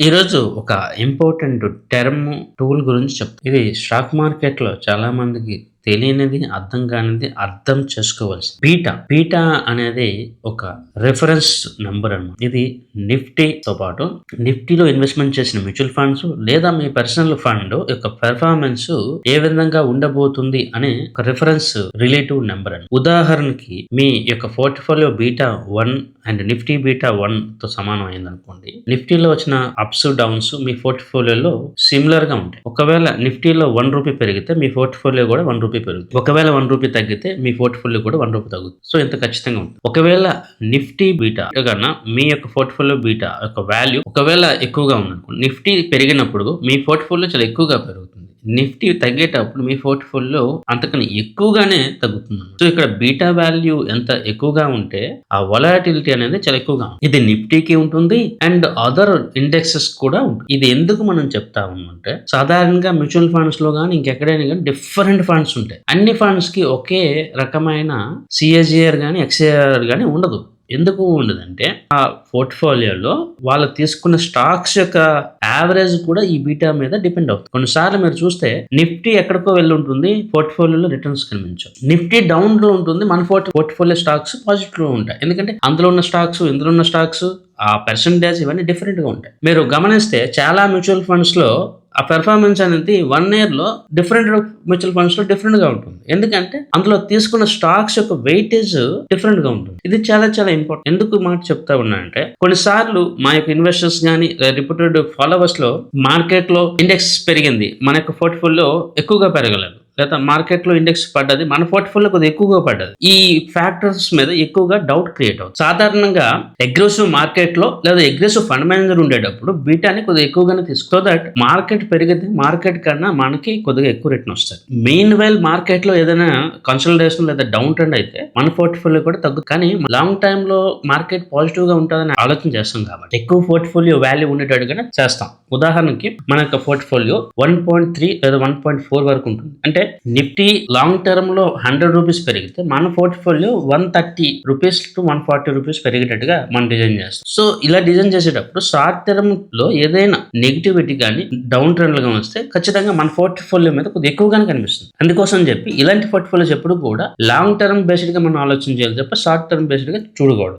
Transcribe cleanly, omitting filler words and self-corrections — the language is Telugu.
ఈరోజు ఒక ఇంపార్టెంట్ టర్మ్ టూల్ గురించి చెప్తా. ఇది స్టాక్ మార్కెట్‌లో చాలా మందికి తెలియనిది, అర్థం కానిది, అర్థం చేసుకోవాల్సింది. బీటా అనేది ఒక రిఫరెన్స్ నంబర్ అన్నమాట. ఇది నిఫ్టీతో పాటు నిఫ్టీలో ఇన్వెస్ట్‌మెంట్ చేసిన మ్యూచువల్ ఫండ్స్ లేదా మీ పర్సనల్ ఫండ్ యొక్క పెర్ఫార్మన్స్ ఏ విధంగా ఉండబోతుంది అనే ఒక రిఫరెన్స్ రిలేటివ్ నంబర్ అని. ఉదాహరణకి మీ యొక్క portfolio beta 1 and Nifty beta 1తో సమానం అయిందనుకోండి. నిఫ్టీలో వచ్చిన అప్స్ డౌన్స్ మీ పోర్ట్‌ఫోలియోలో సిమిలర్ గా ఉంటాయి. ఒకవేళ నిఫ్టీలో ₹1 పెరిగితే మీ పోర్ట్‌ఫోలియో కూడా ₹1 పెరుగుతుంది. ఒకవేళ ₹1 తగ్గితే మీ పోర్ట్‌ఫోలియో కూడా ₹1 తగ్గుతుంది. సో ఇంత ఖచ్చితంగా ఉంటుంది. ఒకవేళ నిఫ్టీ బీటా కన్నా మీ యొక్క పోర్ట్‌ఫోలియో బీటా యొక్క వాల్యూ ఒకవేళ ఎక్కువగా ఉందనుకోండి. నిఫ్టీ పెరిగినప్పుడు మీ పోర్ట్‌ఫోలియో చాలా ఎక్కువగా పెరుగుతుంది. నిఫ్టీ తగ్గేటప్పుడు మీ పోర్ట్‌ఫోలియో అంతకన్నా ఎక్కువగానే తగ్గుతుంది. సో ఇక్కడ బీటా వాల్యూ ఎంత ఎక్కువగా ఉంటే ఆ వొలటిలిటీ అనేది చాలా ఎక్కువగా ఉంటుంది. ఇది నిఫ్టీకి ఉంటుంది అండ్ అదర్ ఇండెక్సెస్ కూడా ఉంటుంది. ఇది ఎందుకు మనం చెప్తా ఉన్నామంటే సాధారణంగా మ్యూచువల్ ఫండ్స్ లో కానీ ఇంకెక్కడైనా కానీ డిఫరెంట్ ఫండ్స్ ఉంటాయి. అన్ని ఫండ్స్ కి ఒకే రకమైన సిఏజిఆర్ కానీ ఎక్స్ఏఆర్ కానీ ఉండదు. ఎందుకు ఉండదంటే ఆ పోర్ట్‌ఫోలియోలో వాళ్ళు తీసుకున్న స్టాక్స్ యొక్క యావరేజ్ కూడా ఈ బీటా మీద డిపెండ్ అవుతుంది. కొన్నిసార్లు మీరు చూస్తే నిఫ్టీ ఎక్కడికో వెళ్ళి ఉంటుంది, పోర్ట్‌ఫోలియోలో రిటర్న్స్ కనిపించవు. నిఫ్టీ డౌన్ లో ఉంటుంది, మన పోర్ట్‌ఫోలియో స్టాక్స్ పాజిటివ్ లో ఉంటాయి. ఎందుకంటే అందులో ఉన్న స్టాక్స్ ఇందులో ఉన్న స్టాక్స్ ఆ పర్సెంటేజ్ ఇవన్నీ డిఫరెంట్ గా ఉంటాయి. మీరు గమనిస్తే చాలా మ్యూచువల్ ఫండ్స్ లో ఆ పెర్ఫార్మెన్స్ అనేది 1 ఇయర్ లో డిఫరెంట్ మ్యూచువల్ ఫండ్స్ లో డిఫరెంట్ గా ఉంటుంది. ఎందుకంటే అందులో తీసుకున్న స్టాక్స్ యొక్క వెయిటేజ్ డిఫరెంట్ గా ఉంటుంది. ఇది చాలా చాలా ఇంపార్టెంట్. ఎందుకు మాట చెప్తా ఉన్నా అంటే కొన్నిసార్లు మా యొక్క ఇన్వెస్టర్స్ గానీ రిప్యూటెడ్ ఫాలోవర్స్ లో మార్కెట్ లో ఇండెక్స్ పెరిగింది, మన యొక్క పోర్ట్‌ఫోలియో ఎక్కువగా పెరగలేదు. లేదా మార్కెట్ లో ఇండెక్స్ పడ్డది, మన పోర్ట్‌ఫోలియో కొద్దిగా ఎక్కువగా పడ్డది. ఈ ఫ్యాక్టర్స్ మీద ఎక్కువగా డౌట్ క్రియేట్ అవుతుంది. సాధారణంగా అగ్రెసివ్ మార్కెట్ లో లేదా అగ్రెసివ్ ఫండ్ మేనేజర్ ఉండేటప్పుడు బీటాని కొద్దిగా ఎక్కువగానే తీసుకో దట్ మార్కెట్ పెరిగితే మార్కెట్ కన్నా మనకి కొద్దిగా ఎక్కువ రిటర్న్ వస్తుంది. మెయిన్ వైల్ మార్కెట్ లో ఏదైనా కన్సల్టేషన్ లేదా డౌన్ ట్రెండ్ అయితే మన పోర్ట్‌ఫోలియో కూడా తగ్గుతుంది. కానీ లాంగ్ టైమ్ లో మార్కెట్ పాజిటివ్ గా ఉంటుందని ఆలోచన చేస్తాం కాబట్టి ఎక్కువ పోర్ట్‌ఫోలియో వాల్యూ ఉండేటట్టుగానే చేస్తాం. ఉదాహరణకి మన యొక్క పోర్ట్‌ఫోలియో 1.3 లేదా 1.4 వరకు ఉంటుంది. అంటే నిఫ్టీ లాంగ్ టర్మ్ లో ₹100 పెరిగితే మన పోర్ట్‌ఫోలియో ₹130 to ₹140 పెరిగేటట్టుగా మనం డిజైన్ చేస్తాం. సో ఇలా డిజైన్ చేసేటప్పుడు షార్ట్ టర్మ్ లో ఏదైనా నెగిటివిటీ కానీ డౌన్ ట్రెండ్ గా వస్తే ఖచ్చితంగా మన పోర్ట్‌ఫోలియో మీద కొద్దిగా ఎక్కువగానే కనిపిస్తుంది. అందుకోసం చెప్పి ఇలాంటి పోర్ట్‌ఫోలియోస్ ఎప్పుడు కూడా లాంగ్ టర్మ్ బేస్డ్ గా మనం ఆలోచన చేయాలి తప్ప షార్ట్ టర్మ్ బేస్డ్ గా చూడకూడదు.